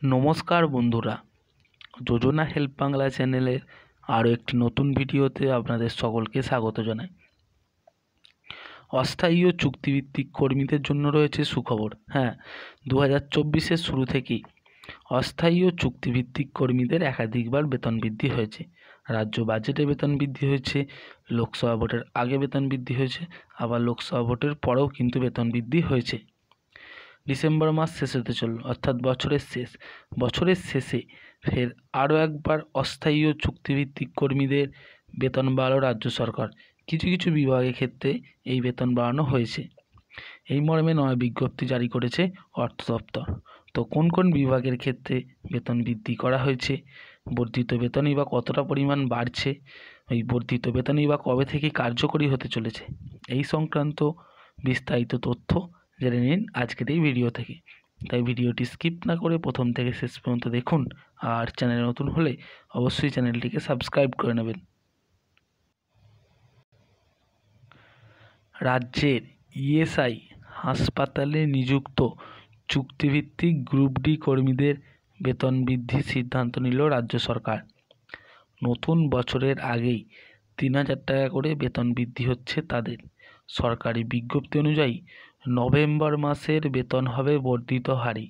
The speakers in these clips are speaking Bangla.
নমস্কার বন্ধুরা, যোজনা হেল্প বাংলা চ্যানেলের আরও একটি নতুন ভিডিওতে আপনাদের সকলকে স্বাগত জানাই। অস্থায়ী ও চুক্তিভিত্তিক কর্মীদের জন্য রয়েছে সুখবর। 2024-এর শুরু থেকেই অস্থায়ী ও চুক্তিভিত্তিক কর্মীদের একাধিকবার বেতন বৃদ্ধি হয়েছে। রাজ্য বাজেটে বেতন বৃদ্ধি হয়েছে, লোকসভা ভোটের আগে বেতন বৃদ্ধি হয়েছে, আবার লোকসভা ভোটের পরেও কিন্তু বেতন বৃদ্ধি হয়েছে। ডিসেম্বর মাস শেষ হতে চলল, অর্থাৎ বছরের শেষে ফের আরও একবার অস্থায়ী ও চুক্তিভিত্তিক কর্মীদের বেতন বাড়ালো রাজ্য সরকার। কিছু কিছু বিভাগের ক্ষেত্রে এই বেতন বাড়ানো হয়েছে। এই মর্মে নয়া বিজ্ঞপ্তি জারি করেছে অর্থ দপ্তর। তো কোন কোন বিভাগের ক্ষেত্রে বেতন বৃদ্ধি করা হয়েছে, বর্ধিত বেতনই বা কতটা পরিমাণ বাড়ছে, এই বর্ধিত বেতনই বা কবে থেকে কার্যকরী হতে চলেছে, এই সংক্রান্ত বিস্তারিত তথ্য জেনে নিন আজকের এই ভিডিও থেকে। তাই ভিডিওটি স্কিপ না করে প্রথম থেকে শেষ পর্যন্ত দেখুন, আর চ্যানেলে নতুন হলে অবশ্যই চ্যানেলটিকে সাবস্ক্রাইব করে নেবেন। রাজ্যের ইএসআই হাসপাতালে নিযুক্ত চুক্তিভিত্তিক গ্রুপ ডি কর্মীদের বেতন বৃদ্ধির সিদ্ধান্ত নিল রাজ্য সরকার। নতুন বছরের আগেই 3,000 টাকা করে বেতন বৃদ্ধি হচ্ছে তাদের। সরকারি বিজ্ঞপ্তি অনুযায়ী নভেম্বর মাসের বেতন হবে বর্ধিত হারে,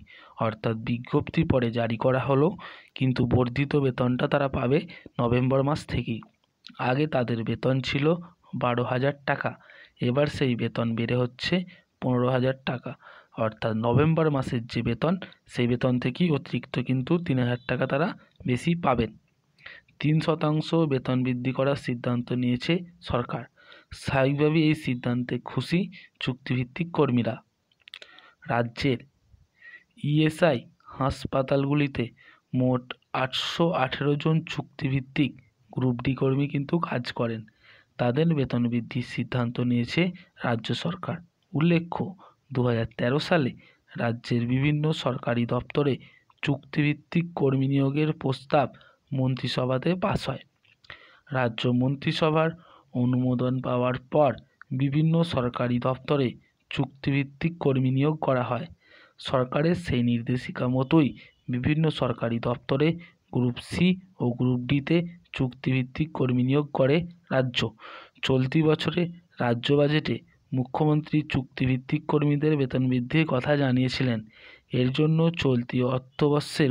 অর্থাৎ বিজ্ঞপ্তি পরে জারি করা হলো, কিন্তু বর্ধিত বেতনটা তারা পাবে নভেম্বর মাস থেকেই। আগে তাদের বেতন ছিল 12,000 টাকা, এবার সেই বেতন বেড়ে হচ্ছে 15,000 টাকা, অর্থাৎ নভেম্বর মাসের যে বেতন সেই বেতন থেকেই অতিরিক্ত কিন্তু 3,000 টাকা তারা বেশি পাবেন। 3% বেতন বৃদ্ধি করার সিদ্ধান্ত নিয়েছে সরকার। স্বাভাবিকভাবেই এই সিদ্ধান্তে খুশি চুক্তিভিত্তিক কর্মীরা। রাজ্যের ইএসআই হাসপাতালগুলিতে মোট 818 জন চুক্তিভিত্তিক গ্রুপ ডি কর্মী কিন্তু কাজ করেন। তাদের বেতন বৃদ্ধির সিদ্ধান্ত নিয়েছে রাজ্য সরকার। উল্লেখ্য, 2013 সালে রাজ্যের বিভিন্ন সরকারি দপ্তরে চুক্তিভিত্তিক কর্মী নিয়োগের প্রস্তাব মন্ত্রিসভাতে পাস হয়। রাজ্য মন্ত্রিসভার অনুমোদন পাওয়ার পর বিভিন্ন সরকারি দপ্তরে চুক্তিভিত্তিক কর্মী নিয়োগ করা হয়। সরকারের সেই নির্দেশিকা মতোই বিভিন্ন সরকারি দপ্তরে গ্রুপ সি ও গ্রুপ ডিতে চুক্তিভিত্তিক কর্মী নিয়োগ করে রাজ্য। চলতি বছরে রাজ্য বাজেটে মুখ্যমন্ত্রী চুক্তিভিত্তিক কর্মীদের বেতন বৃদ্ধির কথা জানিয়েছিলেন। এর জন্য চলতি অর্থবর্ষের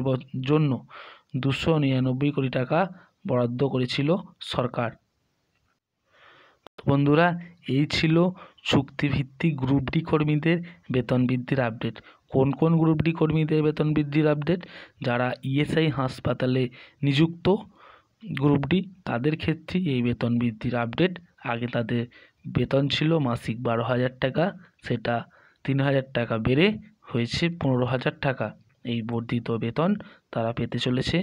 জন্য 299 কোটি টাকা বরাদ্দ করেছিল সরকার। বন্ধুরা, এই ছিল চুক্তিভিত্তিক গ্রুপ ডি কর্মীদের বেতন বৃদ্ধির আপডেট। কোন কোন গ্রুপ ডি কর্মীদের বেতন বৃদ্ধির আপডেট? যারা ইএসআই হাসপাতালে নিযুক্ত গ্রুপ ডি, তাদের ক্ষেত্রে এই বেতন বৃদ্ধির আপডেট। আগে তাদের বেতন ছিল মাসিক 12,000 টাকা, সেটা 3,000 টাকা বেড়ে হয়েছে 15,000 টাকা। এই বর্ধিত বেতন তারা পেতে চলেছে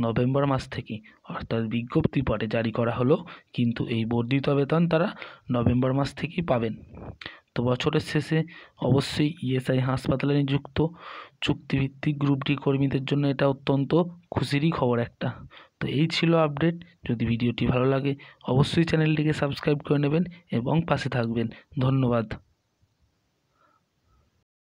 নভেম্বর মাস থেকে, অর্থাৎ বিজ্ঞপ্তি পরে জারি করা হলো, কিন্তু এই বর্ধিত বেতন তারা নভেম্বর মাস থেকেই পাবেন। তো বছরের শেষে অবশ্যই ইএসআই হাসপাতালে নিযুক্ত চুক্তিভিত্তিক গ্রুপ ডি কর্মীদের জন্য এটা অত্যন্ত খুশিরই খবর একটা। তো এই ছিল আপডেট। যদি ভিডিওটি ভালো লাগে অবশ্যই চ্যানেলটিকে সাবস্ক্রাইব করে নেবেন এবং পাশে থাকবেন। ধন্যবাদ।